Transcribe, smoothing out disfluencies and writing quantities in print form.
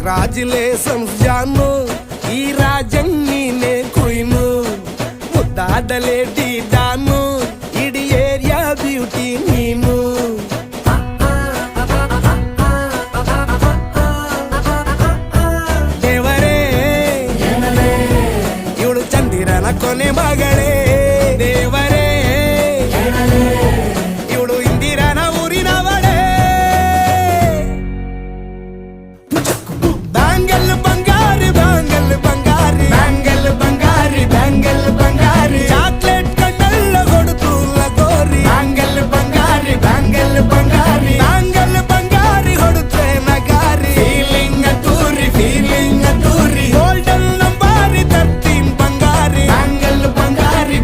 Congratulations ಜಾನು, ಈ ರಾಜಂಗ್ ನೀನೆ ಕುಯ್ನು, ಮುದ್ದಾದ ಲೇಡಿ ಡಾನು, ಇಡೀ ಏರಿಯಾ ಬ್ಯೂಟಿ ನೀನು. ದೇವರೇ ಇವಳು ಚಂದಿರನ ಕೊನೆ ಮಗ,